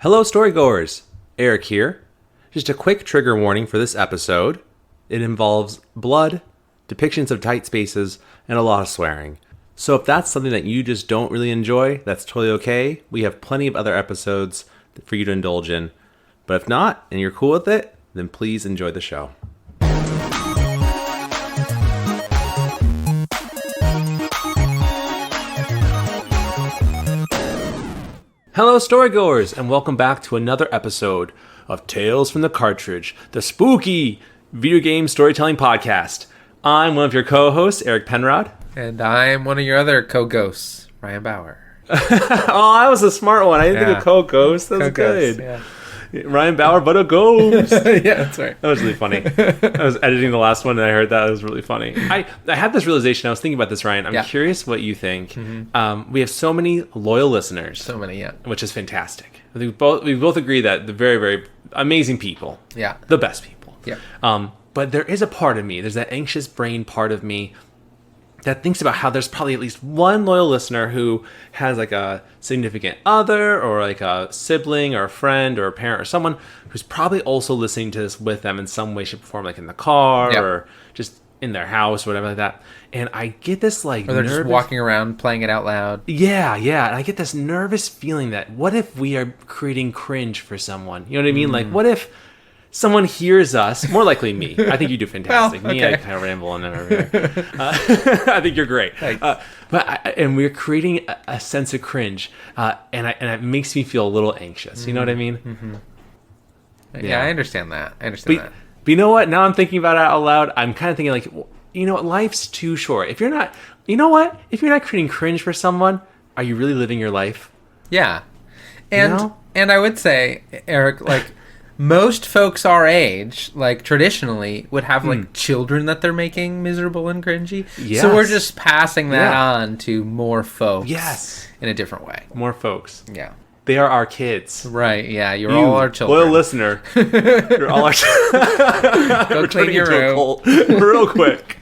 Hello, storygoers! Eric here. Just a quick trigger warning for this episode. It involves blood, depictions of tight spaces, and a lot of swearing. So if that's something that you just don't really enjoy, that's totally okay. We have plenty of other episodes for you to indulge in. But if not, and you're cool with it, then please enjoy the show. Hello, storygoers, and welcome back to another episode of Tales from the Cartridge, the spooky video game storytelling podcast. I'm one of your co-hosts, Eric Penrod. And I'm one of your other co-ghosts, Ryan Bauer. Oh, that was a smart one. I didn't think of co-ghost. That was good. Yeah. Ryan Bauer, but a ghost. Yeah, that's right. That was really funny. I was editing the last one and I heard that. It was really funny. I had this realization. I was thinking about this, Ryan. I'm curious what you think. Mm-hmm. We have so many loyal listeners. So many, yeah. Which is fantastic. I think we both agree that they're very, very amazing people. Yeah. The best people. Yeah. But there is a part of me, there's that anxious brain part of me that thinks about how there's probably at least one loyal listener who has like a significant other or like a sibling or a friend or a parent or someone who's probably also listening to this with them in some way, shape, or form, like in the car or just in their house or whatever like that. And I get this like or they're just walking around playing it out loud. Yeah. And I get this nervous feeling that what if we are creating cringe for someone? You know what I mean? Like what if someone hears us, more likely me. I think you do fantastic. Well, okay. Me, I kind of ramble on over here. I think you're great. And we're creating a sense of cringe, and it makes me feel a little anxious. You know what I mean? Mm-hmm. Yeah, I understand that. But you know what? Now I'm thinking about it out loud. I'm kind of thinking like, you know what? Life's too short. If you're not, you know what? If you're not creating cringe for someone, are you really living your life? Yeah. And I would say, Eric, like, most folks our age, like traditionally, would have like children that they're making miserable and cringy. Yes. So we're just passing that on to more folks. Yes. In a different way. More folks. Yeah. They are our kids. Right, yeah. You're all our children. Loyal listener. You're all our children. Go clean your room. Real quick.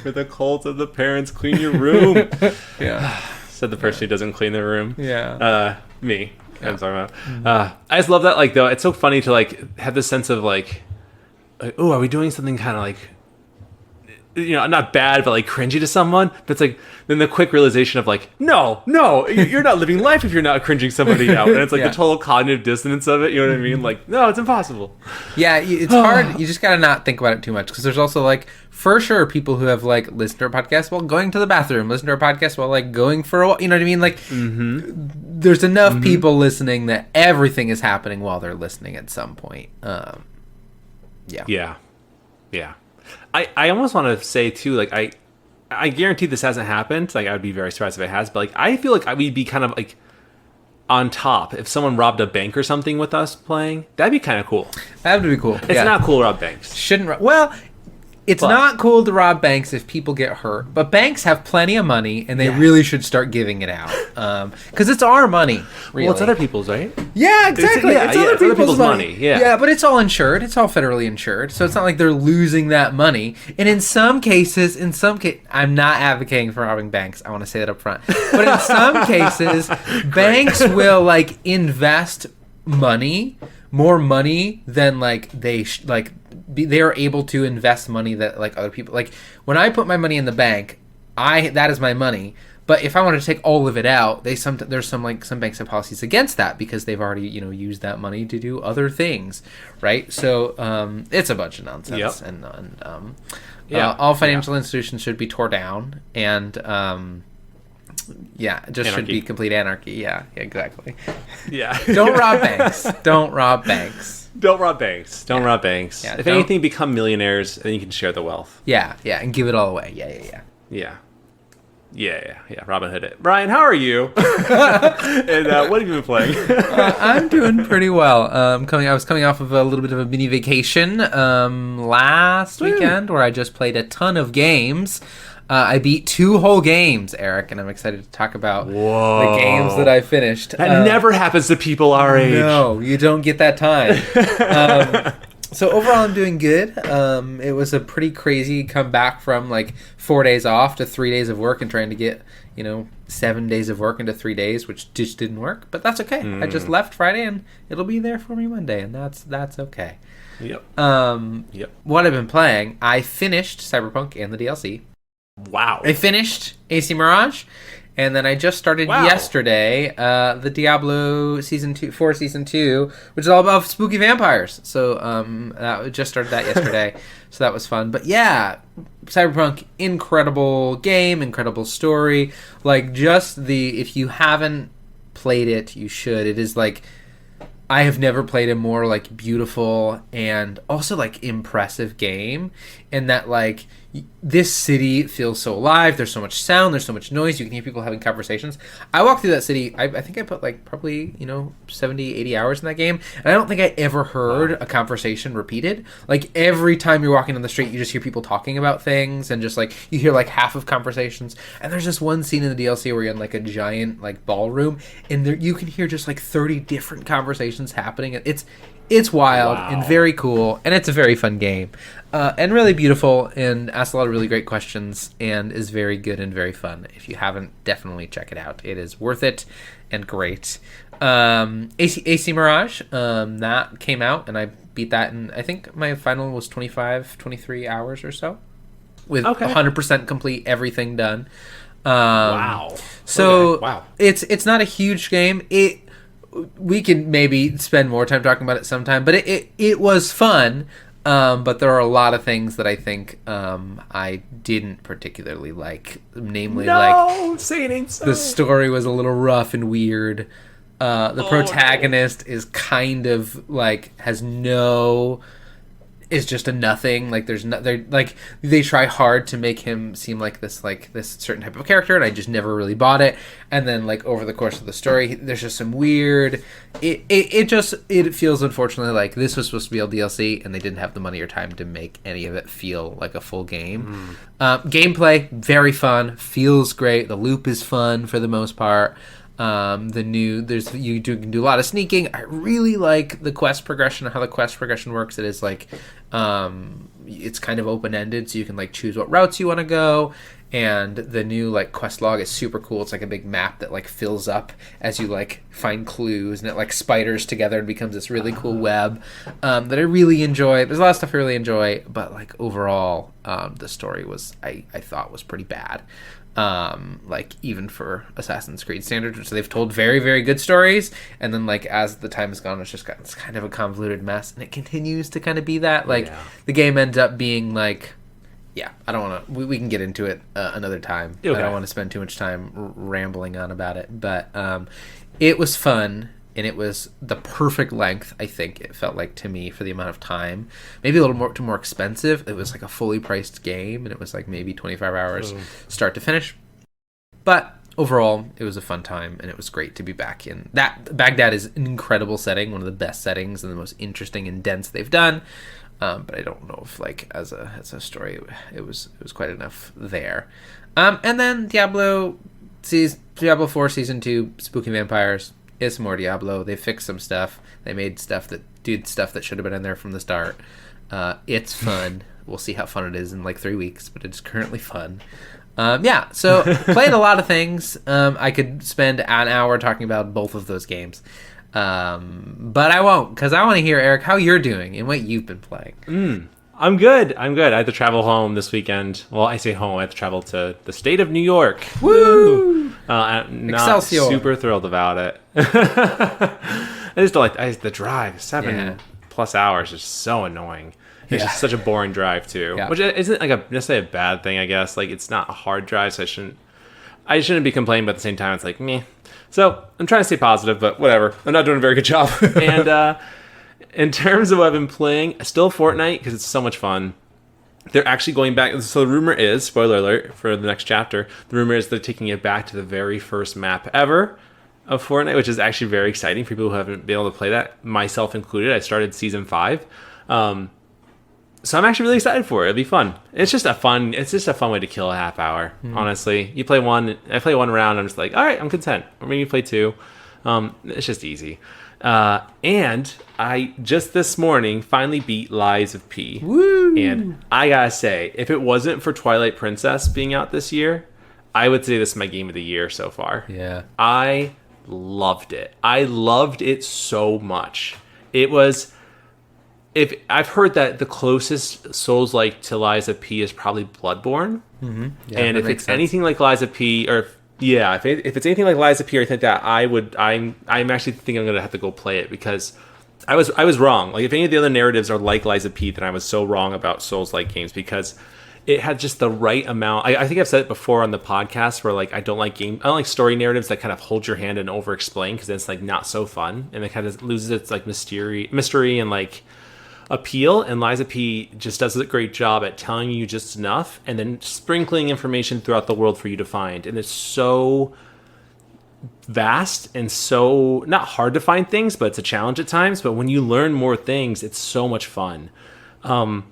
For the cult of the parents, clean your room. Yeah. Said the person who doesn't clean their room. Yeah. Me. I'm talking about. I just love that. Like, though, it's so funny to like have this sense of like, oh, are we doing something kind of like, you know, not bad, but like cringy to someone? But it's like then the quick realization of like, no, you're not living life if you're not cringing somebody out, and it's like the total cognitive dissonance of it. You know what I mean? Like, no, it's impossible. Yeah, it's hard. You just gotta not think about it too much because there's also like for sure people who have like listened to our podcast while going to the bathroom, listen to our podcast while like going for a walk. You know what I mean? Like, there's enough people listening that everything is happening while they're listening at some point. Yeah. I almost want to say too, like I guarantee this hasn't happened. Like I would be very surprised if it has, but like I feel like we'd be kind of like on top if someone robbed a bank or something with us playing. That'd be kind of cool. That would be cool. It's not cool to rob banks. It's not cool to rob banks if people get hurt, but banks have plenty of money and they really should start giving it out because it's our money. Really. Well, it's other people's, right? Yeah, exactly. It's other people's money. Yeah, but it's all insured. It's all federally insured, so it's not like they're losing that money. And in some cases, I'm not advocating for robbing banks. I want to say that up front. But in some cases, banks will like invest more money than like they are able to invest money that like other people, like when I put my money in the bank, that is my money. But if I want to take all of it out, there's some banks have policies against that because they've already used that money to do other things, right? So it's a bunch of nonsense, and all financial institutions should be tore down, and should be complete anarchy. Yeah, exactly. Yeah. Don't rob banks. Don't rob banks. Don't rob banks. Don't rob banks. Yeah, if anything, become millionaires, and you can share the wealth. Yeah, and give it all away. Yeah. Robin Hood it. Brian, how are you? And what have you been playing? I'm doing pretty well. I was coming off of a little bit of a mini vacation last weekend where I just played a ton of games. I beat 2 whole games, Eric, and I'm excited to talk about the games that I finished. That never happens to people our age. No, you don't get that time. So overall, I'm doing good. It was a pretty crazy comeback from like 4 days off to 3 days of work and trying to get 7 days of work into 3 days, which just didn't work. But that's okay. I just left Friday and it'll be there for me Monday, and that's okay. Yep. What I've been playing, I finished Cyberpunk and the DLC. Wow. I finished AC Mirage, and then I just started yesterday the Diablo Season 2, which is all about spooky vampires. So I just started that yesterday, so that was fun. But yeah, Cyberpunk, incredible game, incredible story. Like, if you haven't played it, you should. It is like, I have never played a more like beautiful and also like impressive game, in that like this city feels so alive. There's so much sound, there's so much noise, you can hear people having conversations. I walked through that city, I think I put like probably 70 80 hours in that game, and I don't think I ever heard a conversation repeated. Like, every time you're walking on the street, you just hear people talking about things, and just like you hear like half of conversations. And there's this one scene in the DLC where you're in like a giant like ballroom, and there you can hear just like 30 different conversations happening. It's wild and very cool, and it's a very fun game, and really beautiful, and asks a lot of really great questions, and is very good and very fun. If you haven't, definitely check it out. It is worth it and great. AC Mirage, that came out, and I beat that, and I think my final was 23 hours or so, with 100% complete, everything done. So it's not a huge game. We can maybe spend more time talking about it sometime, but it was fun. But there are a lot of things that I think I didn't particularly like. Namely, the story was a little rough and weird. The protagonist is kind of like is just a nothing. Like, they try hard to make him seem like this certain type of character, and I just never really bought it. And then like over the course of the story, there's just some weird. It feels, unfortunately, like this was supposed to be a DLC, and they didn't have the money or time to make any of it feel like a full game. Gameplay, very fun, feels great. The loop is fun for the most part. You can do a lot of sneaking. I really like the quest progression, how the quest progression works. It is like, it's kind of open-ended, so you can like choose what routes you want to go. And the new like quest log is super cool. It's like a big map that like fills up as you like find clues, and it like spiders together and becomes this really cool web that I really enjoy. There's a lot of stuff I really enjoy, but like overall, the story I thought was pretty bad. Like, even for Assassin's Creed standards, which they've told very, very good stories, and then like as the time has gone, it's kind of a convoluted mess, and it continues to kind of be that. Like, the game ends up being like, I don't want to. We can get into it another time. Okay. I don't want to spend too much time rambling on about it, but it was fun. And it was the perfect length, I think it felt like to me, for the amount of time. Maybe a little more expensive. It was like a fully priced game, and it was like maybe 25 hours start to finish. But overall, it was a fun time, and it was great to be back in that. Baghdad is an incredible setting, one of the best settings and the most interesting and dense they've done. But I don't know if like as a story, it was quite enough there. And then Diablo 4 Season 2, Spooky Vampires. It's more Diablo. They fixed some stuff. They made stuff that should have been in there from the start. It's fun. We'll see how fun it is in like 3 weeks, but it's currently fun. So played a lot of things. I could spend an hour talking about both of those games. But I won't, because I want to hear, Eric, how you're doing and what you've been playing. I'm good. I had to travel home this weekend. Well, I say home. I had to travel to the state of New York. Woo! I'm not Excelsior. super thrilled about it. I just don't like the drive. 7+ hours is so annoying. It's just such a boring drive too, which isn't like necessarily a bad thing, I guess. Like, it's not a hard drive, so I shouldn't be complaining. But at the same time, it's like meh. So I'm trying to stay positive, but whatever. I'm not doing a very good job. And in terms of what I've been playing, still Fortnite, because it's so much fun. They're actually going back. So the rumor is, spoiler alert for the next chapter, the rumor is they're taking it back to the very first map ever of Fortnite, which is actually very exciting for people who haven't been able to play that, myself included. I started Season 5. So I'm actually really excited for it. It'll be fun. It's just a fun way to kill a half hour, honestly. I play one round, I'm just like, all right, I'm content. Or maybe you play two. It's just easy. And I just this morning finally beat Lies of P. Woo! And I gotta say, if it wasn't for Twilight Princess being out this year, I would say this is my game of the year so far. Yeah. I loved it. I loved it so much. It was... If I've heard that the closest Souls-like to Lies of P is probably Bloodborne. Mm-hmm. Yeah, and if it's anything like Lies of P, or if it's anything like Lies of P or anything like that, I'm actually thinking I'm gonna have to go play it, because I was wrong. Like, if any of the other narratives are like Lies of P, then I was so wrong about Souls-like games, because it had just the right amount. I think I've said it before on the podcast, where like I don't like story narratives that kind of hold your hand and over explain, because then it's like not so fun, and it kind of loses its like mystery and like appeal. And Lies of P just does a great job at telling you just enough and then sprinkling information throughout the world for you to find. And it's so vast and so not hard to find things, but it's a challenge at times. But when you learn more things, it's so much fun. There's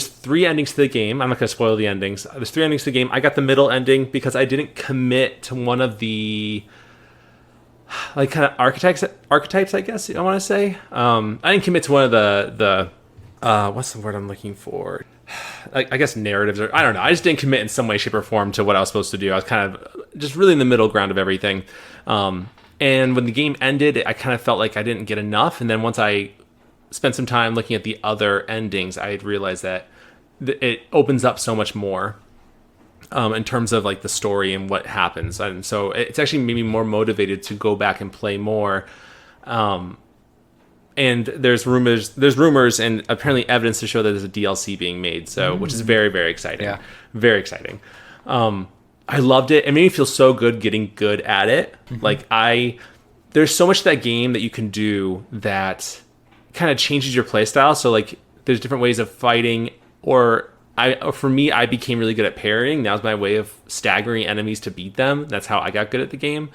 3 endings to the game. I'm not going to spoil the endings. There's 3 endings to the game. I got the middle ending because I didn't commit to one of the like kind of archetypes, I guess I want to say. I didn't commit to one of the what's the word I'm looking for? I guess narratives, or I don't know. I just didn't commit in some way, shape, or form to what I was supposed to do. I was kind of just really in the middle ground of everything. And when the game ended, I kind of felt like I didn't get enough. And then once I spent some time looking at the other endings, I had realized that it opens up so much more. In terms of like the story and what happens, and so it's actually made me more motivated to go back and play more. And there's rumors and apparently evidence to show that there's a DLC being made, so which is very, very exciting. Yeah. Very exciting. I loved it. It made me feel so good getting good at it. Like there's so much of that game that you can do that kind of changes your playstyle. So like there's different ways of fighting, or for me, I became really good at parrying. That was my way of staggering enemies to beat them. That's how I got good at the game.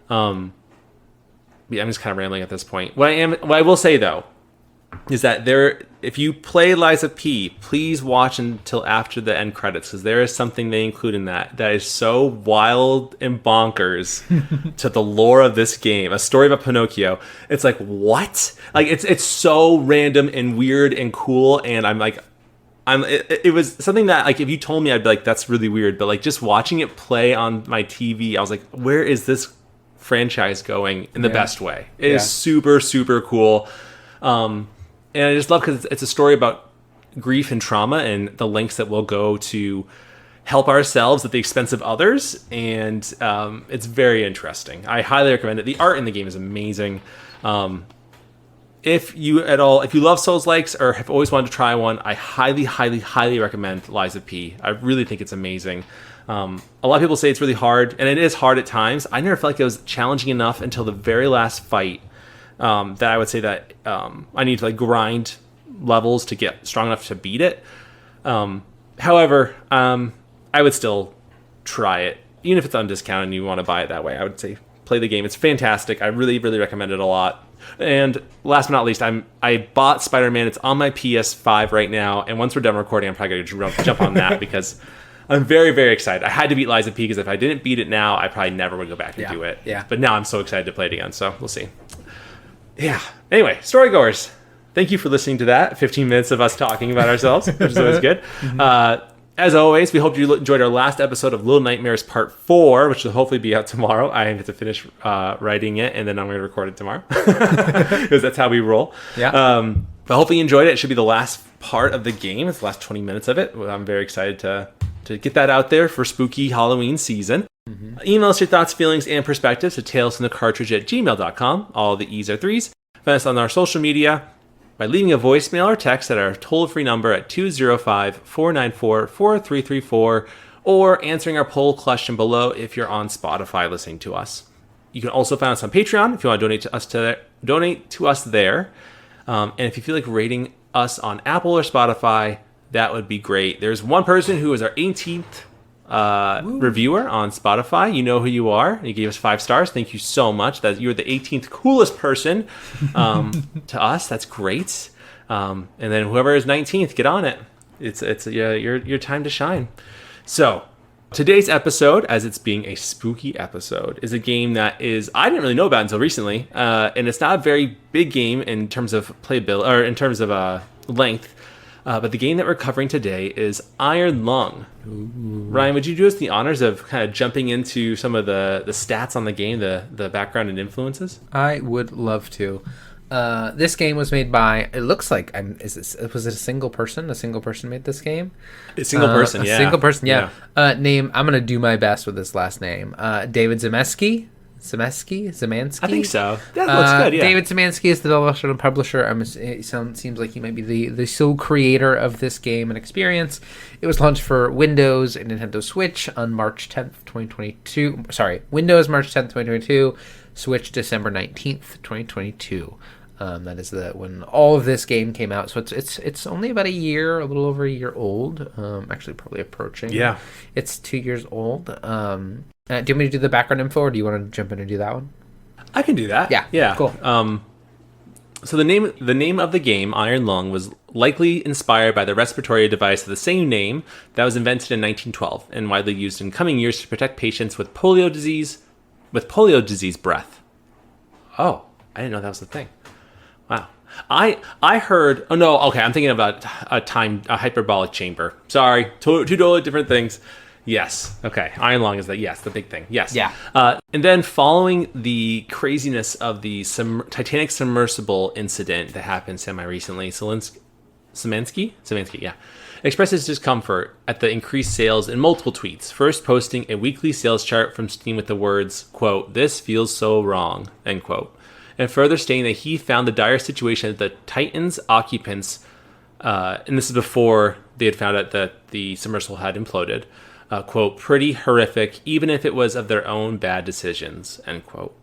I'm just kind of rambling at this point. What I will say though, is that if you play Lies of P, please watch until after the end credits, because there is something they include in that is so wild and bonkers to the lore of this game. A story about Pinocchio. It's like, what? Like it's so random and weird and cool, and I'm like, it was something that, like, if you told me, I'd be like, that's really weird. But like just watching it play on my TV, I was like, where is this franchise going in the best way? It is super, super cool. And I just love, because it's a story about grief and trauma and the lengths that we'll go to help ourselves at the expense of others. And it's very interesting. I highly recommend it. The art in the game is amazing. If you love Souls-likes or have always wanted to try one, I highly, highly, highly recommend Lies of P. I really think it's amazing. A lot of people say it's really hard, and it is hard at times. I never felt like it was challenging enough until the very last fight, that I would say that I need to like grind levels to get strong enough to beat it. However, I would still try it, even if it's on discount and you want to buy it that way. I would say play the game. It's fantastic. I really, really recommend it a lot. And last but not least, I bought Spider-Man. It's on my PS5 right now, and once we're done recording, I'm probably going to jump on that because I'm very, very excited. I had to beat Lies of P, because if I didn't beat it now, I probably never would go back and do it. Yeah. But now I'm so excited to play it again, so we'll see. Yeah. Anyway, storygoers, thank you for listening to that. 15 minutes of us talking about ourselves, which is always good. As always, we hope you enjoyed our last episode of Little Nightmares Part 4, which will hopefully be out tomorrow. I have to finish writing it, and then I'm going to record it tomorrow, because that's how we roll. Yeah. But hopefully you enjoyed it. It should be the last part of the game. It's the last 20 minutes of it. I'm very excited to get that out there for spooky Halloween season. Email us your thoughts, feelings, and perspectives to talesfromthecartridge@gmail.com. All the E's are 3s. Find us on our social media by leaving a voicemail or text at our toll-free number at 205-494-4334, or answering our poll question below if you're on Spotify listening to us. You can also find us on Patreon if you want to donate to us there. And if you feel like rating us on Apple or Spotify, that would be great. There's one person who is our 18th reviewer on Spotify. You know who you are. You gave us 5 stars. Thank you so much. That you're the 18th coolest person to us. That's great. And then whoever is 19th, get on it. It's your time to shine. So Today's episode, as it's being a spooky episode, is a game that I didn't really know about until recently, and it's not a very big game in terms of playability or in terms of length. But the game that we're covering today is Iron Lung. Ooh. Ryan, would you do us the honors of kind of jumping into some of the stats on the game, the background and influences? I would love to. This game was made by, it looks like, was it a single person? A single person made this game? A single person, yeah. A single person, yeah. Name, I'm going to do my best with this last name. David Zemansky? Zemansky? I think so. That looks good, yeah. David Zemansky is the developer and publisher. It seems like he might be the sole creator of this game and experience. It was launched for Windows and Nintendo Switch on March 10th, 2022. Sorry, Windows March 10th, 2022. Switch December 19th, 2022. That is when all of this game came out. So it's only about a year, a little over a year old. Actually, probably approaching. Yeah. It's 2 years old. Do you want me to do the background info, or do you want to jump in and do that one? I can do that. Yeah. Cool. So the name of the game, Iron Lung, was likely inspired by the respiratory device of the same name that was invented in 1912 and widely used in coming years to protect patients with polio disease breath. Oh, I didn't know that was the thing. Wow. I heard. Oh no. Okay, I'm thinking about a hyperbolic chamber. Sorry, two totally different things. Yes. Okay. Iron Lung is the big thing. Yes. Yeah. And then following the craziness of the Titanic submersible incident that happened semi-recently, Zemansky, yeah, expresses discomfort at the increased sales in multiple tweets, first posting a weekly sales chart from Steam with the words, quote, "This feels so wrong," end quote, and further stating that he found the dire situation that the Titan's occupants, and this is before they had found out that the submersible had imploded, quote, "pretty horrific, even if it was of their own bad decisions," end quote.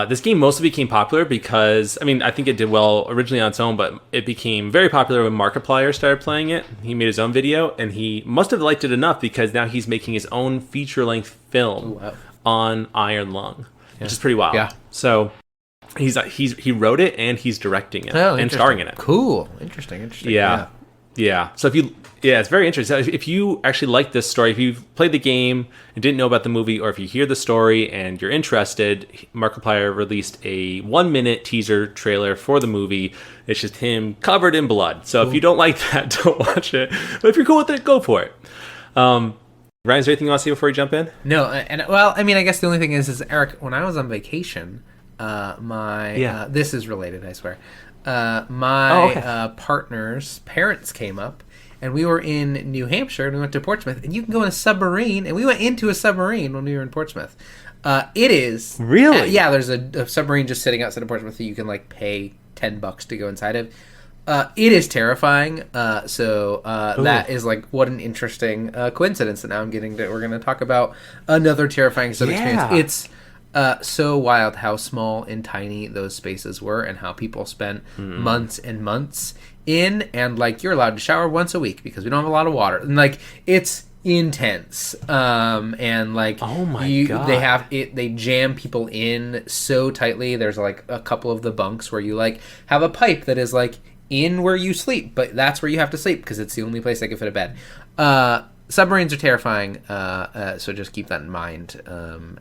This game mostly became popular because, I think it did well originally on its own, but it became very popular when Markiplier started playing it. He made his own video, and he must have liked it enough because now he's making his own feature-length film on Iron Lung, which is pretty wild. Yeah. So he wrote it and he's directing it and starring in it. Cool. Interesting. Yeah. So it's very interesting. So if you actually like this story, if you've played the game and didn't know about the movie, or if you hear the story and you're interested, Markiplier released a 1-minute teaser trailer for the movie. It's just him covered in blood. So if you don't like that, don't watch it. But if you're cool with it, go for it. Ryan, is there anything you want to say before we jump in? No, I guess the only thing is Eric, when I was on vacation, this is related, I swear. My partner's parents came up, and we were in New Hampshire, and we went to Portsmouth, and you can go in a submarine, and we went into a submarine when we were in Portsmouth. It is really there's a submarine just sitting outside of Portsmouth that you can pay $10 to go inside of. It is terrifying. That is what an interesting coincidence that now we're going to talk about another terrifying experience. It's so wild how small and tiny those spaces were, and how people spent months and months in, and you're allowed to shower once a week because we don't have a lot of water, and it's intense. Oh my god, they jam people in so tightly. There's a couple of the bunks where you have a pipe that is in where you sleep, but that's where you have to sleep because it's the only place they can fit a bed. Submarines are terrifying, so just keep that in mind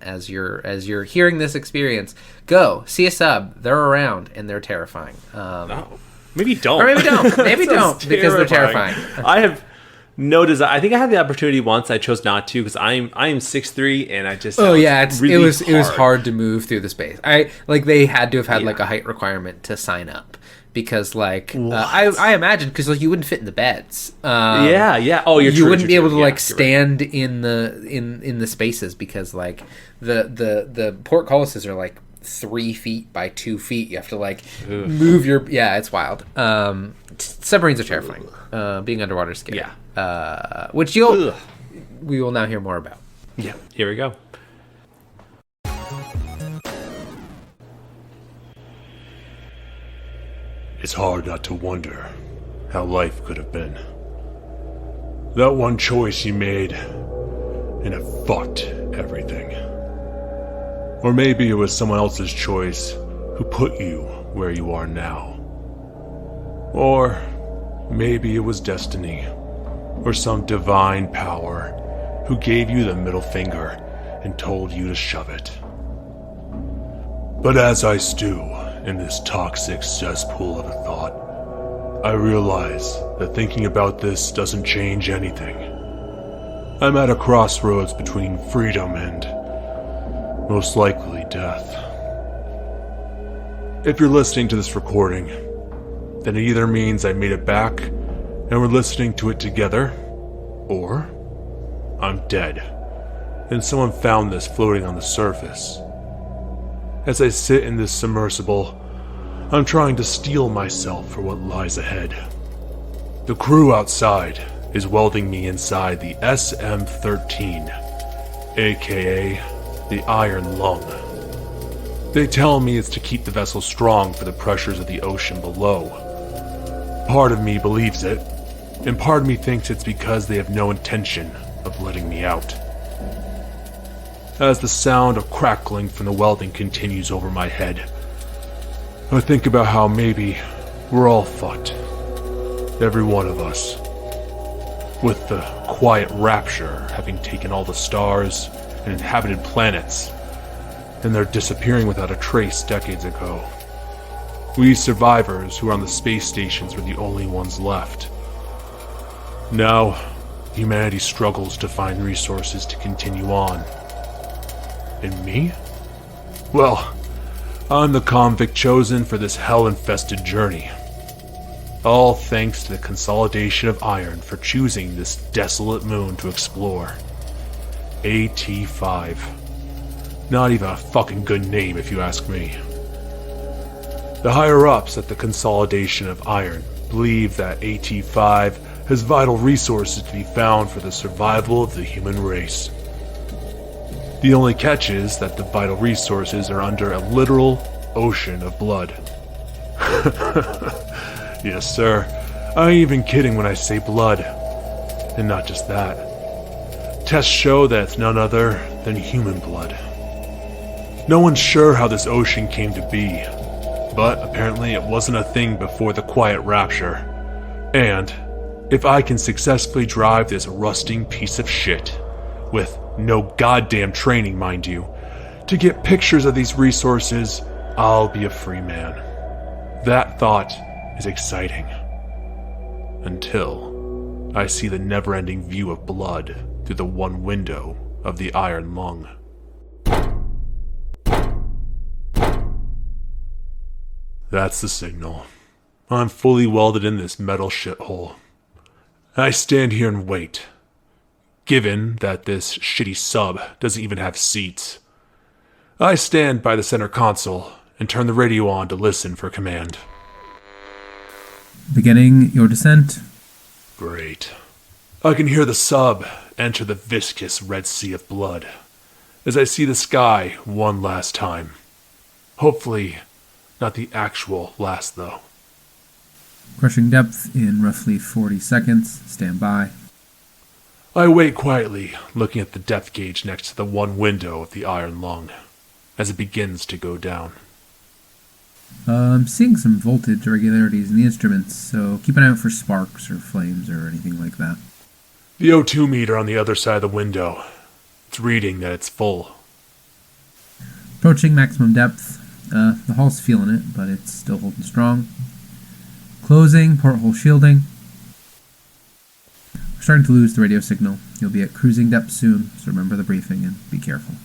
as you're hearing this experience. Go see a sub; they're around and they're terrifying. No, maybe don't, or maybe don't, because they're terrifying. I have no desire. I think I had the opportunity once. I chose not to because I'm 6'3" and I just it was hard to move through the space. They had to have had a height requirement to sign up. Because I imagine because you wouldn't fit in the beds. You wouldn't be able to stand in the spaces because the portcullises are 3 feet by 2 feet. You have to move your it's wild. Submarines are terrifying. Being underwater is scary. Which we will now hear more about. Yeah, here we go. It's hard not to wonder how life could have been. That one choice you made, and it fucked everything. Or maybe it was someone else's choice who put you where you are now. Or maybe it was destiny, or some divine power who gave you the middle finger and told you to shove it. But as I stew in this toxic cesspool of a thought, I realize that thinking about this doesn't change anything. I'm at a crossroads between freedom and, most likely, death. If you're listening to this recording, then it either means I made it back and we're listening to it together, or I'm dead and someone found this floating on the surface. As I sit in this submersible, I'm trying to steel myself for what lies ahead. The crew outside is welding me inside the SM-13, aka the Iron Lung. They tell me it's to keep the vessel strong for the pressures of the ocean below. Part of me believes it, and part of me thinks it's because they have no intention of letting me out. As the sound of crackling from the welding continues over my head, I think about how maybe we're all fucked. Every one of us. With the quiet rapture having taken all the stars and inhabited planets, and they're disappearing without a trace decades ago. We survivors who are on the space stations were the only ones left. Now, humanity struggles to find resources to continue on. And me? Well, I'm the convict chosen for this hell-infested journey. All thanks to the consolidation of iron for choosing this desolate moon to explore. AT-5. Not even a fucking good name if you ask me. The higher-ups at the consolidation of iron believe that AT-5 has vital resources to be found for the survival of the human race. The only catch is that the vital resources are under a literal ocean of blood. Yes, sir. I ain't even kidding when I say blood. And not just that. Tests show that it's none other than human blood. No one's sure how this ocean came to be, but apparently it wasn't a thing before the quiet rapture. And if I can successfully drive this rusting piece of shit, with no goddamn training, mind you, to get pictures of these resources, I'll be a free man. That thought is exciting. Until I see the never-ending view of blood through the one window of the Iron Lung. That's the signal. I'm fully welded in this metal shithole. I stand here and wait. Given that this shitty sub doesn't even have seats, I stand by the center console and turn the radio on to listen for command. Beginning your descent. Great. I can hear the sub enter the viscous Red Sea of blood as I see the sky one last time. Hopefully, not the actual last though. Crushing depth in roughly 40 seconds. Stand by. I wait quietly, looking at the depth gauge next to the one window of the Iron Lung, as it begins to go down. I'm seeing some voltage irregularities in the instruments, so keep an eye out for sparks or flames or anything like that. The O2 meter on the other side of the window. It's reading that it's full. Approaching maximum depth. The hull's feeling it, but it's still holding strong. Closing porthole shielding. We're starting to lose the radio signal. You'll be at cruising depth soon, so remember the briefing and be careful.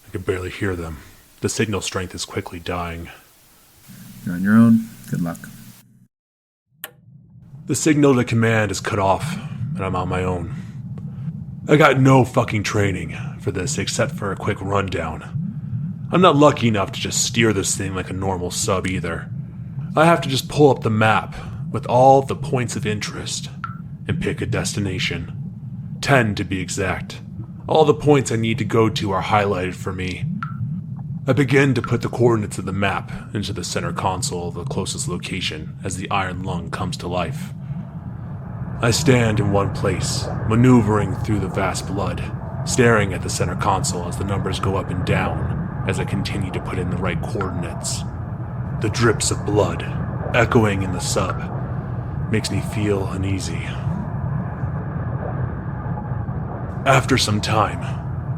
I can barely hear them. The signal strength is quickly dying. You're on your own. Good luck. The signal to command is cut off, and I'm on my own. I got no fucking training for this except for a quick rundown. I'm not lucky enough to just steer this thing like a normal sub either. I have to just pull up the map with all the points of interest and pick a destination. 10 to be exact. All the points I need to go to are highlighted for me. I begin to put the coordinates of the map into the center console of the closest location as the Iron Lung comes to life. I stand in one place, maneuvering through the vast blood, staring at the center console as the numbers go up and down as I continue to put in the right coordinates. The drips of blood, echoing in the sub, makes me feel uneasy. After some time,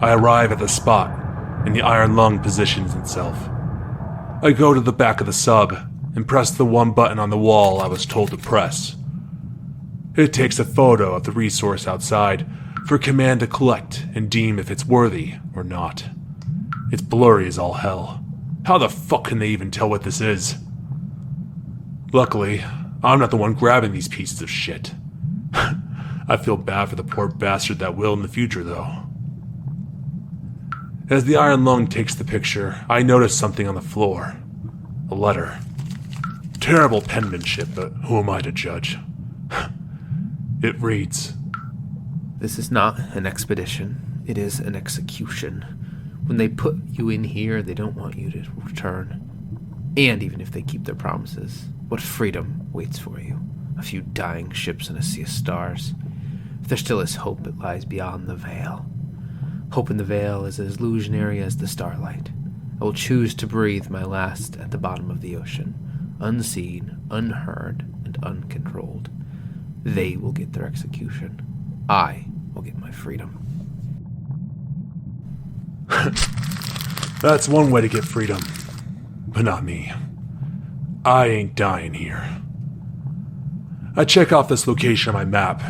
I arrive at the spot, and the iron lung positions itself. I go to the back of the sub and press the one button on the wall I was told to press. It takes a photo of the resource outside for command to collect and deem if it's worthy or not. It's blurry as all hell. How the fuck can they even tell what this is? Luckily, I'm not the one grabbing these pieces of shit. I feel bad for the poor bastard that will in the future, though. As the iron lung takes the picture, I notice something on the floor. A letter. Terrible penmanship, but who am I to judge? It reads, This is not an expedition. It is an execution. When they put you in here, they don't want you to return. And even if they keep their promises, what freedom waits for you? A few dying ships and a sea of stars. If there still is hope, it lies beyond the veil. Hope in the veil is as illusionary as the starlight. I will choose to breathe my last at the bottom of the ocean, unseen, unheard, and uncontrolled. They will get their execution. I will get my freedom. That's one way to get freedom, but not me. I ain't dying here. I check off this location on my map,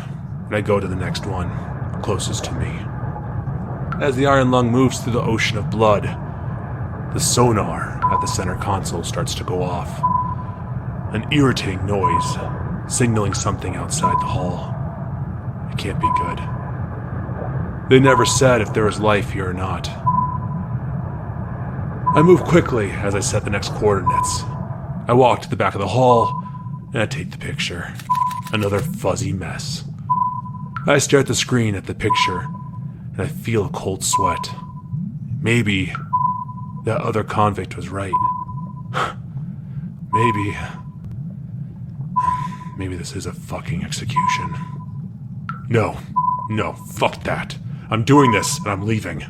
and I go to the next one, closest to me. As the iron lung moves through the ocean of blood, the sonar at the center console starts to go off. An irritating noise, signaling something outside the hull. It can't be good. They never said if there was life here or not. I move quickly as I set the next coordinates. I walk to the back of the hull, and I take the picture. Another fuzzy mess. I stare at the screen at the picture, and I feel a cold sweat. Maybe that other convict was right. Maybe this is a fucking execution. No, fuck that. I'm doing this, and I'm leaving.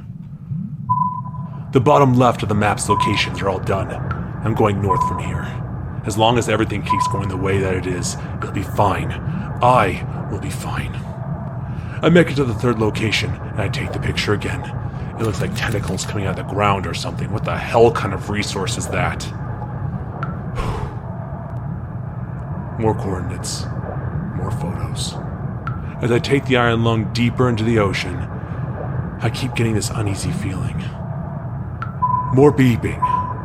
The bottom left of the map's locations are all done. I'm going north from here. As long as everything keeps going the way that it is, it'll be fine. I will be fine. I make it to the third location, and I take the picture again. It looks like tentacles coming out of the ground or something. What the hell kind of resource is that? More coordinates. More photos. As I take the iron lung deeper into the ocean, I keep getting this uneasy feeling. More beeping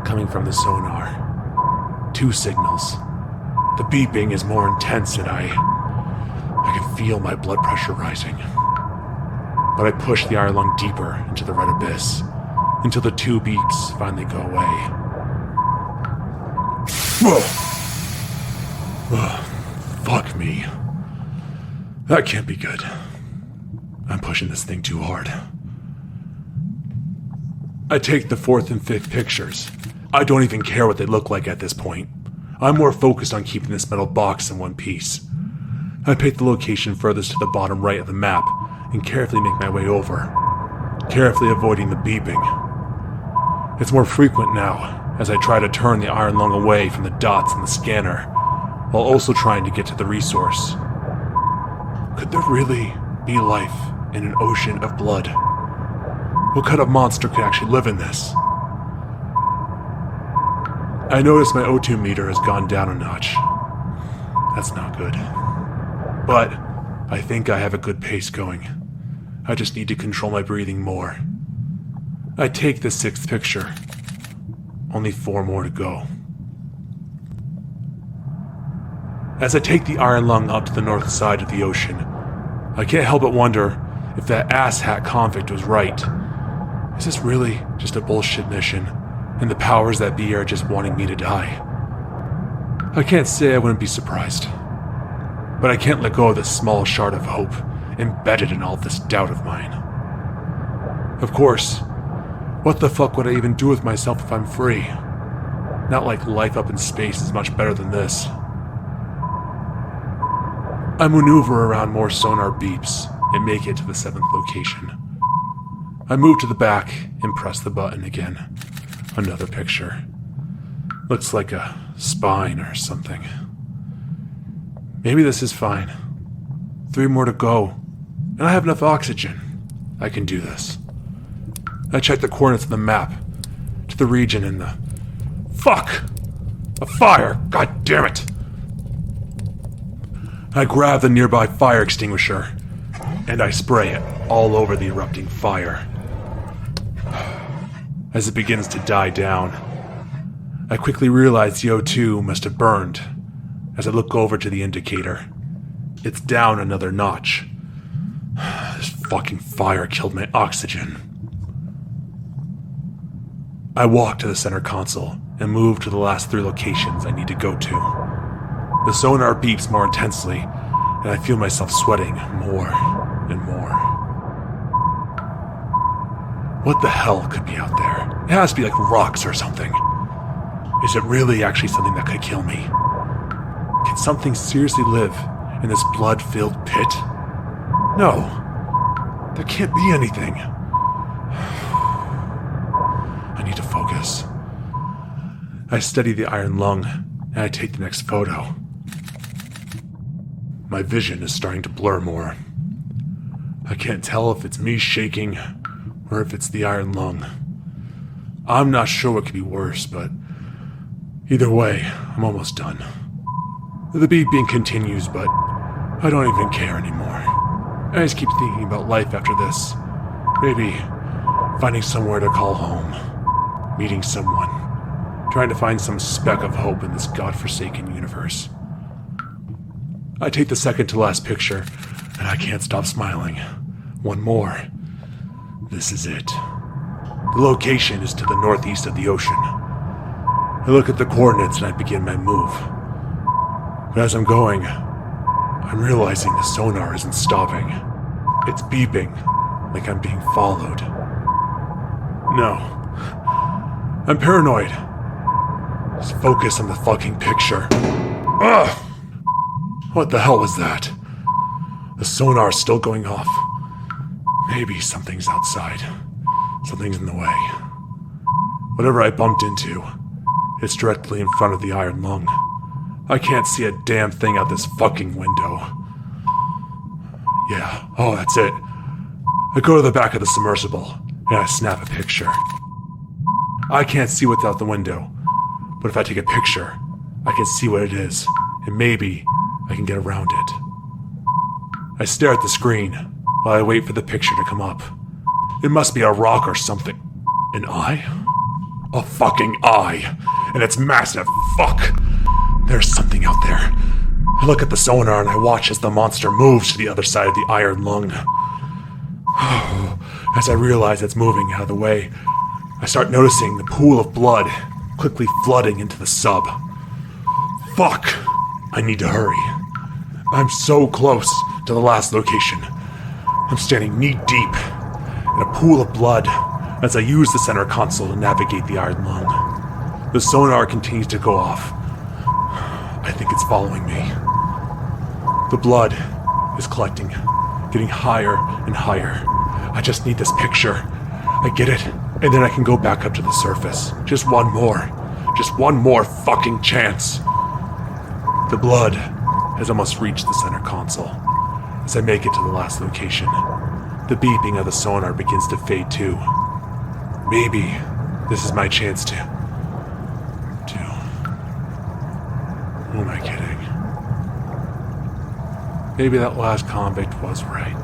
coming from the sonar. 2 signals. The beeping is more intense and I can feel my blood pressure rising. But I push the iron lung deeper into the red abyss until the 2 beeps finally go away. Fuck me. That can't be good. I'm pushing this thing too hard. I take the 4th and 5th pictures. I don't even care what they look like at this point. I'm more focused on keeping this metal box in one piece. I pick the location furthest to the bottom right of the map and carefully make my way over, carefully avoiding the beeping. It's more frequent now as I try to turn the iron lung away from the dots in the scanner, while also trying to get to the resource. Could there really be life in an ocean of blood? What kind of monster could actually live in this? I notice my O2 meter has gone down a notch. That's not good. But I think I have a good pace going. I just need to control my breathing more. I take the 6th picture. Only 4 more to go. As I take the iron lung up to the north side of the ocean, I can't help but wonder if that asshat convict was right. Is this really just a bullshit mission, and the powers that be are just wanting me to die? I can't say I wouldn't be surprised, but I can't let go of this small shard of hope embedded in all this doubt of mine. Of course, what the fuck would I even do with myself if I'm free? Not like life up in space is much better than this. I maneuver around more sonar beeps and make it to the 7th location. I move to the back and press the button again. Another picture. Looks like a spine or something. Maybe this is fine. 3 more to go, and I have enough oxygen. I can do this. I check the coordinates of the map to the region in the... Fuck! A fire! God damn it! I grab the nearby fire extinguisher and I spray it all over the erupting fire. As it begins to die down, I quickly realize the O2 must have burned as I look over to the indicator. It's down another notch. This fucking fire killed my oxygen. I walk to the center console and move to the last 3 locations I need to go to. The sonar beeps more intensely, and I feel myself sweating more and more. What the hell could be out there? It has to be like rocks or something. Is it really actually something that could kill me? Can something seriously live in this blood-filled pit? No. There can't be anything. I need to focus. I study the iron lung, and I take the next photo. My vision is starting to blur more. I can't tell if it's me shaking, or if it's the iron lung. I'm not sure what could be worse, but either way, I'm almost done. The beeping continues, but I don't even care anymore. I just keep thinking about life after this. Maybe finding somewhere to call home. Meeting someone. Trying to find some speck of hope in this godforsaken universe. I take the second to last picture, and I can't stop smiling. One more. This is it. The location is to the northeast of the ocean. I look at the coordinates and I begin my move. But as I'm going, I'm realizing the sonar isn't stopping. It's beeping, like I'm being followed. No. I'm paranoid. Just focus on the fucking picture. Ugh! What the hell was that? The sonar's still going off. Maybe something's outside. Something's in the way. Whatever I bumped into, it's directly in front of the iron lung. I can't see a damn thing out this fucking window. Yeah, oh, that's it. I go to the back of the submersible, and I snap a picture. I can't see what's out the window, but if I take a picture, I can see what it is, and maybe I can get around it. I stare at the screen while I wait for the picture to come up. It must be a rock or something. An eye? A fucking eye! And it's massive! Fuck! There's something out there. I look at the sonar and I watch as the monster moves to the other side of the iron lung. As I realize it's moving out of the way, I start noticing the pool of blood quickly flooding into the sub. Fuck! I need to hurry. I'm so close to the last location. I'm standing knee-deep in a pool of blood as I use the center console to navigate the iron lung. The sonar continues to go off. I think it's following me. The blood is collecting, getting higher and higher. I just need this picture. I get it, and then I can go back up to the surface. Just one more. Just one more fucking chance. The blood has almost reached the center console. As I make it to the last location, the beeping of the sonar begins to fade too. Maybe this is my chance to... Who am I kidding? Maybe that last convict was right.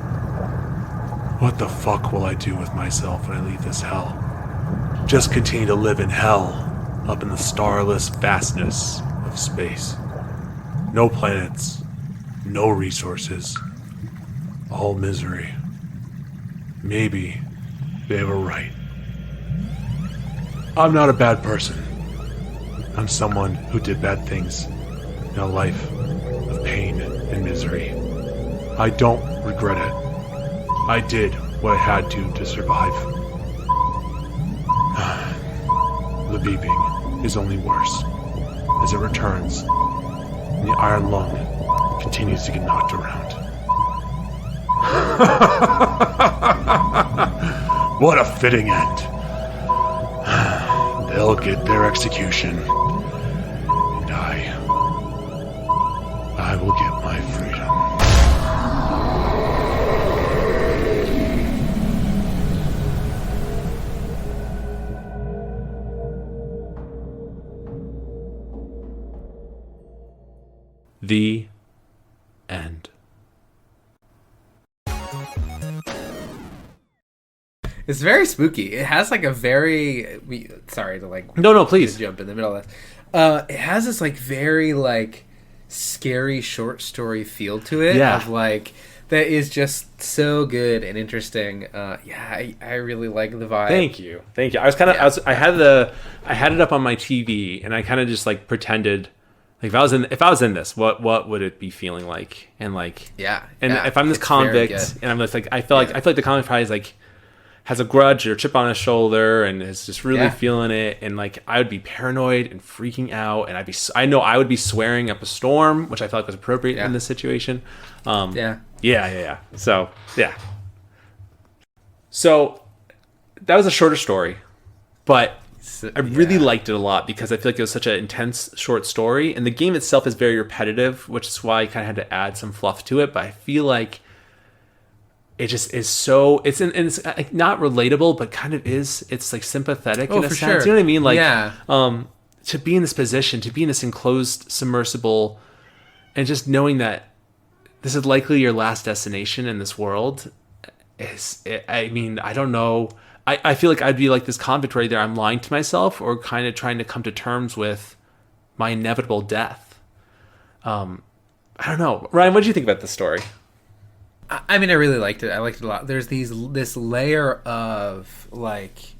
What the fuck will I do with myself when I leave this hell? Just continue to live in hell, up in the starless vastness of space. No planets, no resources, all misery. Maybe they were right. I'm not a bad person. I'm someone who did bad things in a life of pain and misery. I don't regret it. I did what I had to survive. The beeping is only worse as it returns and the iron lung continues to get knocked around. What a fitting end. They'll get their execution, and I will get my freedom. The end. It's very spooky. It has like a very sorry to like No, please jump in the middle of this. It has this like very like scary short story feel to it. Yeah. Of like that is just so good and interesting. I really like the vibe. Thank you. I was kind of I had it up on my TV, and I kind of just like pretended like if I was in this, what would it be feeling like? And like if I'm this convict and I'm just like I feel like the convict probably is like has a grudge or chip on his shoulder and is just really feeling it, and like I would be paranoid and freaking out, and I know I would be swearing up a storm, which I felt like was appropriate in this situation. Yeah. So that was a shorter story, but I really liked it a lot because I feel like it was such an intense short story, and the game itself is very repetitive, which is why I kind of had to add some fluff to it. But I feel like it just is so it's not relatable, but kind of is. It's like sympathetic in a sense. Sure. You know what I mean? Like, to be in this position, to be in this enclosed submersible, and just knowing that this is likely your last destination in this world I mean, I don't know. I feel like I'd be like this convict right there. I'm lying to myself or kind of trying to come to terms with my inevitable death. I don't know. Ryan, what did you think about this story? I mean, I really liked it. I liked it a lot. There's this layer of like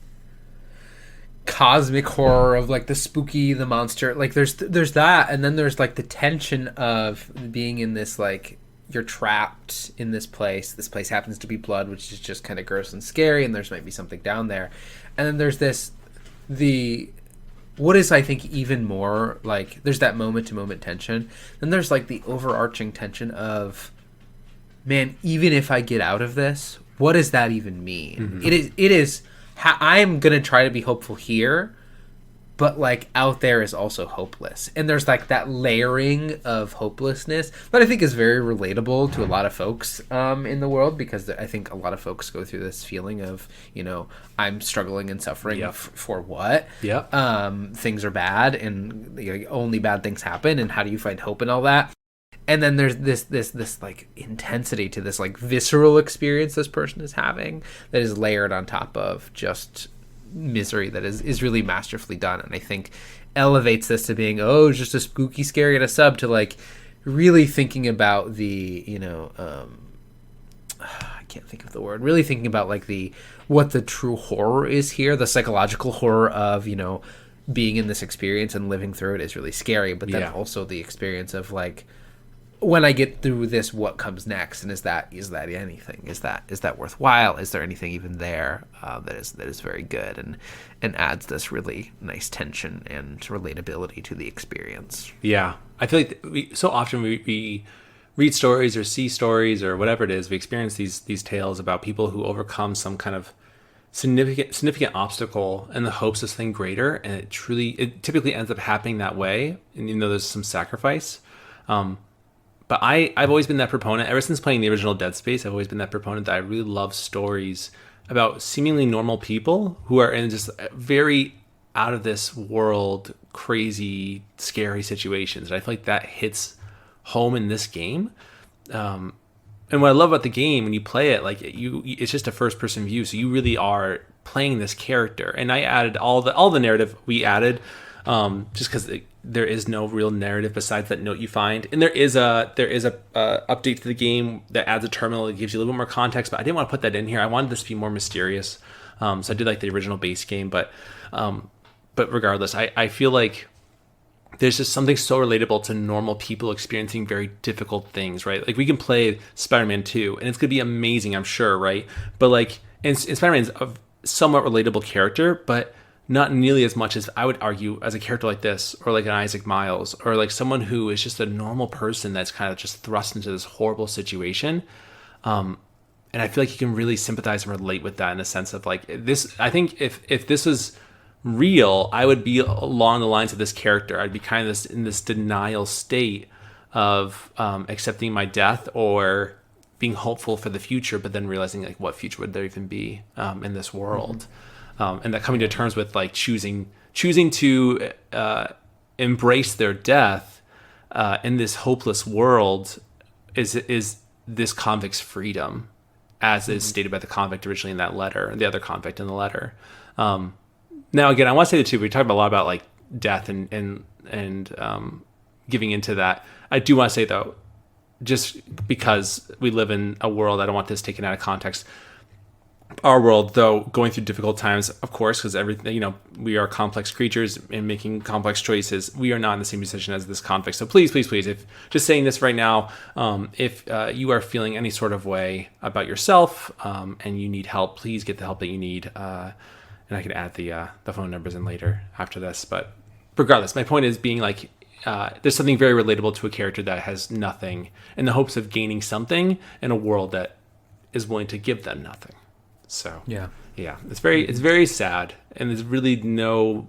cosmic horror of like the spooky, the monster. Like there's that, and then there's like the tension of being in this like you're trapped in this place. This place happens to be blood, which is just kind of gross and scary, and there's might be something down there. And then there's what is I think even more like there's that moment to moment tension. Then there's like the overarching tension of, man, even if I get out of this, what does that even mean? Mm-hmm. It is I'm going to try to be hopeful here, but like out there is also hopeless. And there's like that layering of hopelessness that I think is very relatable to a lot of folks in the world, because I think a lot of folks go through this feeling of, you know, I'm struggling and suffering for what? Things are bad and only bad things happen, and how do you find hope and all that? And then there's this like intensity to this like visceral experience this person is having that is layered on top of just misery that is really masterfully done, and I think elevates this to being just a spooky scary at a sub to like really thinking about the I can't think of the word, really thinking about like what the true horror is here, the psychological horror of being in this experience and living through it is really scary, but then also the experience of like, when I get through this, what comes next, and is that anything? Is that worthwhile? Is there anything even there that is very good and adds this really nice tension and relatability to the experience? Yeah, I feel like so often we read stories or see stories or whatever it is, we experience these tales about people who overcome some kind of significant obstacle in the hopes of something greater, and it typically ends up happening that way, and there's some sacrifice. But I've always been that proponent, ever since playing the original Dead Space, I've always been that proponent that I really love stories about seemingly normal people who are in just very out of this world, crazy, scary situations. And I feel like that hits home in this game. And what I love about the game, when you play it, like it's just a first person view. So you really are playing this character. And I added all the narrative we added, just because there is no real narrative besides that note you find, and there is a update to the game that adds a terminal that gives you a little bit more context, but I didn't want to put that in here. I wanted this to be more mysterious, so I did like the original base game, but regardless, I feel like there's just something so relatable to normal people experiencing very difficult things, right? Like we can play Spider-Man 2 and it's gonna be amazing, I'm sure, right? But like, and Spider-Man's a somewhat relatable character, but not nearly as much as I would argue as a character like this, or like an Isaac Miles, or like someone who is just a normal person that's kind of just thrust into this horrible situation. And I feel like you can really sympathize and relate with that in the sense of like this. I think if this was real, I would be along the lines of this character. I'd be kind of in this denial state of accepting my death or being hopeful for the future, but then realizing like what future would there even be in this world. Mm-hmm. And that coming to terms with like choosing to embrace their death, in this hopeless world is this convict's freedom, as is stated by the convict originally in that letter, the other convict in the letter. Now, again, I want to say that too. We talked a lot about like death and giving into that. I do want to say though, just because we live in a world, I don't want this taken out of context. Our world, though, going through difficult times, of course, because everything, you know, we are complex creatures and making complex choices. We are not in the same position as this convict. So please, please, please, if just saying this right now, if you are feeling any sort of way about yourself and you need help, please get the help that you need. And I can add the phone numbers in later after this. But regardless, my point is being like, there's something very relatable to a character that has nothing in the hopes of gaining something in a world that is willing to give them nothing. So yeah, it's very sad, and there's really no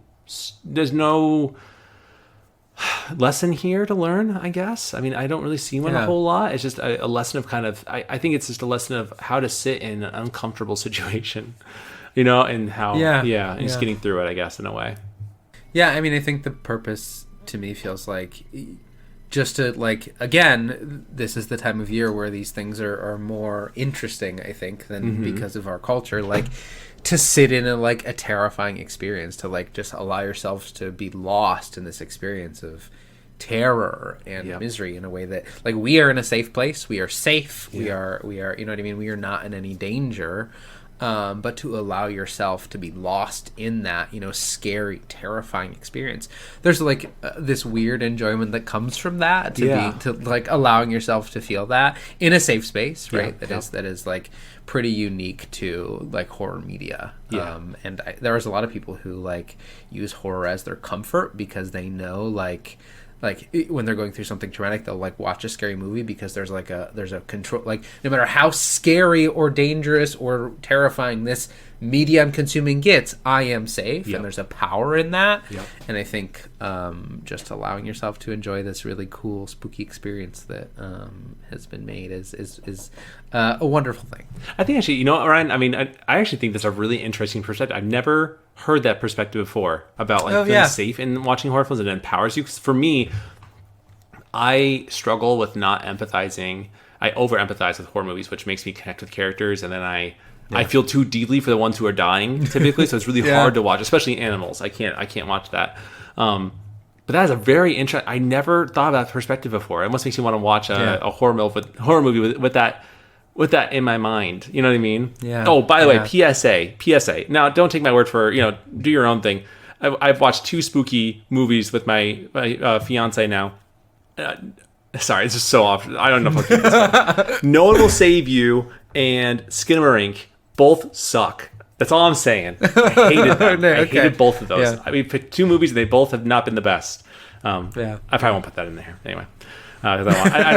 lesson here to learn, I guess. I mean, I don't really see one a whole lot. It's just a lesson of kind of, I think it's just a lesson of how to sit in an uncomfortable situation, you know, and how, and just getting through it, I guess, in a way. Yeah, I mean, I think the purpose to me feels like just to, like, again, this is the time of year where these things are more interesting, I think, than because of our culture. Like, to sit in a terrifying experience, to, like, just allow yourselves to be lost in this experience of terror and misery in a way that, like, we are in a safe place. We are safe. We are, you know what I mean? We are not in any danger. But to allow yourself to be lost in that, you know, scary, terrifying experience. There's like this weird enjoyment that comes from that, to like allowing yourself to feel that in a safe space, right? That is like pretty unique to like horror media. And there was a lot of people who like use horror as their comfort because they know like when they're going through something traumatic, they'll like watch a scary movie because there's a control, like no matter how scary or dangerous or terrifying this media I'm consuming gets, I am safe, and there's a power in that. And I think just allowing yourself to enjoy this really cool spooky experience that has been made is a wonderful thing. I think actually, you know, Ryan, I mean, I actually think that's a really interesting perspective. I've never heard that perspective before about like feeling safe in watching horror films, and it empowers you. 'Cause for me, I struggle with not empathizing. I over empathize with horror movies, which makes me connect with characters, and then I feel too deeply for the ones who are dying typically. So it's really hard to watch, especially animals. I can't watch that. But that is a very interesting. I never thought about that perspective before. It almost makes me want to watch a horror movie with that in my mind. You know what I mean? Yeah. Oh, by the way, PSA. Now, don't take my word for, you know, do your own thing. I've watched 2 spooky movies with my fiance now. Sorry, this is so off. I don't know if I'll keep this one. No One Will Save You and Skinamarink both suck. That's all I'm saying. I hated them. I hated both of those. I mean, picked 2 movies and they both have not been the best. I probably won't put that in there anyway. I don't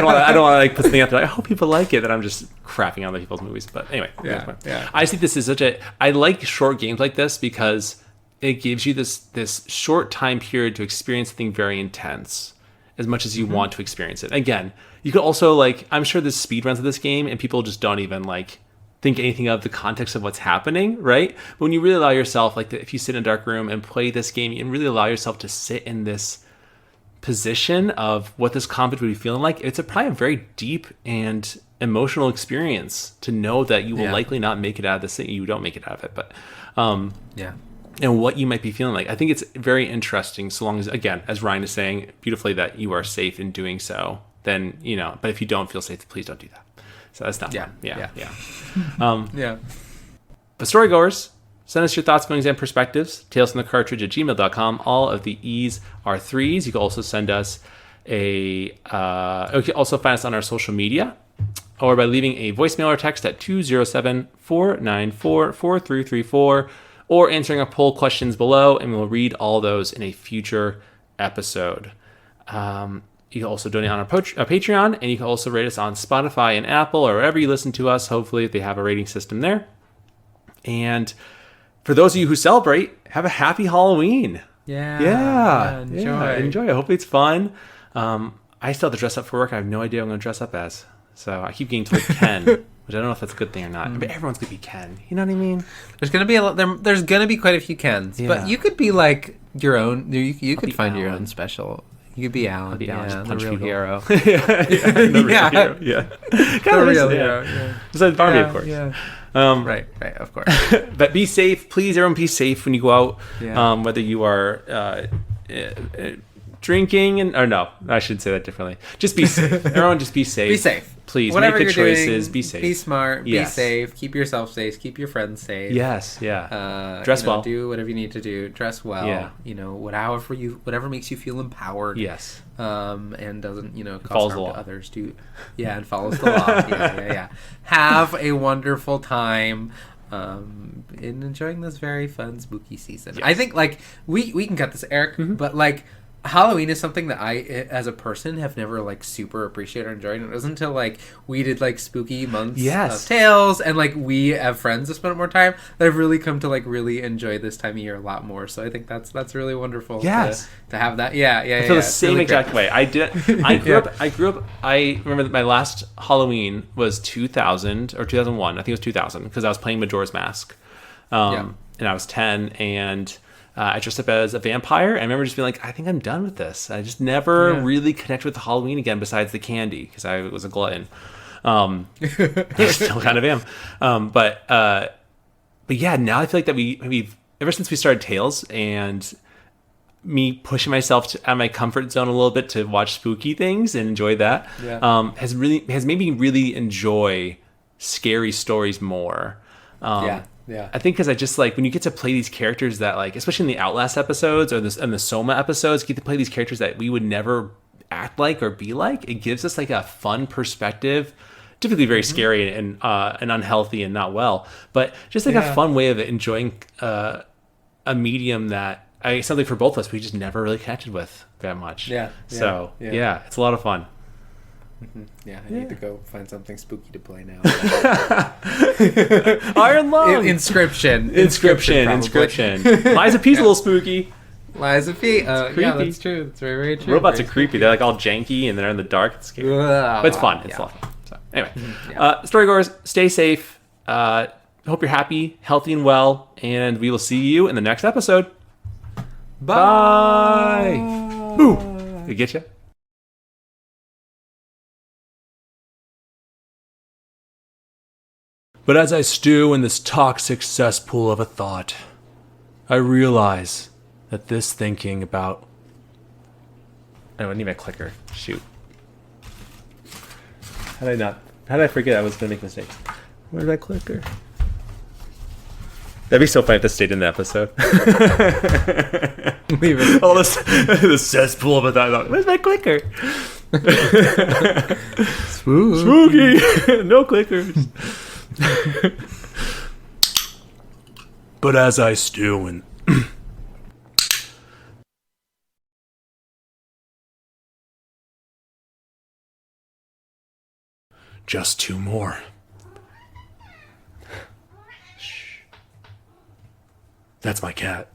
want to like put something out there. Like, I hope people like it. That I'm just crapping on other people's movies. But anyway, I just think this is I like short games like this because it gives you this short time period to experience something very intense, as much as you want to experience it. Again, you could also like, I'm sure there's speed runs of this game and people just don't even like think anything of the context of what's happening, right? But when you really allow yourself, like if you sit in a dark room and play this game, you really allow yourself to sit in this position of what this convict would be feeling like. It's probably a very deep and emotional experience to know that you will likely not make it out of this thing. You don't make it out of it, but and what you might be feeling like. I think it's very interesting, so long as, again, as Ryan is saying beautifully, that you are safe in doing so. Then, you know, but if you don't feel safe, please don't do that. So that's not fun. But storygoers, send us your thoughts, feelings, and perspectives. talesfromthecartridge@gmail.com. All of the E's are 3's. You can also send us you can also find us on our social media, or by leaving a voicemail or text at 207-494-4334, or answering our poll questions below, and we'll read all those in a future episode. You can also donate on our Patreon, and you can also rate us on Spotify and Apple, or wherever you listen to us. Hopefully they have a rating system there. And for those of you who celebrate, have a happy Halloween. Enjoy. Hopefully it's fun. I still have to dress up for work. I have no idea what I'm going to dress up as. So I keep getting told Ken, which I don't know if that's a good thing or not. But everyone's going to be Ken. You know what I mean? There's going to be there's going to be quite a few Kens. But you could be like your own. You could find your own special You could be Alan. be Alan, Yeah, just the punch real people. hero. The real Yeah. hero, yeah. The Kinda real makes- hero. Yeah. Besides Barbie, Yeah, of course. Yeah. Right. Right, of course. But be safe, please. Everyone, be safe when you go out. Yeah. Whether you are drinking or no, I should say that differently. Just be safe. Everyone, just be safe. Be safe. Please Whatever make the you're choices. doing, Be safe. Be smart. Yes. Be safe. Keep yourself safe. Keep your friends safe. Yes. Yeah. You Dress know, well. Do whatever you need to do. Dress well. Yeah. You know, whatever makes you feel empowered. Yes. And doesn't cause Follows the harm law. to others. And follows the law. Yeah. Have a wonderful time. In enjoying this very fun spooky season. Yes. I think we can cut this, Eric, but Halloween is something that I, as a person, have never super appreciated or enjoyed. And it wasn't until we did spooky months of tales, and we have friends that spend more time, that I've really come to really enjoy this time of year a lot more. So I think that's really wonderful. Yes. To have that. Yeah. I feel the same really exact great. way. I grew up. I remember that my last Halloween was 2000 or 2001. I think it was 2000 because I was playing Majora's Mask, and I was 10, and I dressed up as a vampire. I remember just being like, I think I'm done with this. I just never really connected with Halloween again, besides the candy, because I was a glutton. I still kind of am. But yeah, now I feel like that we've ever since we started Tales and me pushing myself out of my comfort zone a little bit to watch spooky things and enjoy that, has made me really enjoy scary stories more. Yeah. I think because I just when you get to play these characters that especially in the Outlast episodes or and the Soma episodes, get to play these characters that we would never act like or be like. It gives us a fun perspective, typically very scary and unhealthy and not well, but just a fun way of enjoying a medium that something for both of us we just never really connected with that much. So it's a lot of fun. Yeah, I need to go find something spooky to play now. Iron Lung. Inscription. Liza P's a little spooky. Liza P. Yeah, creepy. that's true. That's very, very true. Robots Very are creepy. They're all janky and they're in the dark. It's scary. But it's fun. It's a lot of fun. So anyway, storygoers, stay safe. Hope you're happy, healthy, and well. And we will see you in the next episode. Bye. Ooh, did it get you? But as I stew in this toxic cesspool of a thought, I realize that this thinking about... Oh, I need my clicker. Shoot. How did I forget I was going to make mistakes? Where's my clicker? That'd be so funny if this stayed in the episode. Leave it. All this the cesspool of a thought. Where's my clicker? Spooky. No clickers. But as I stew and just two more. Shh. That's my cat.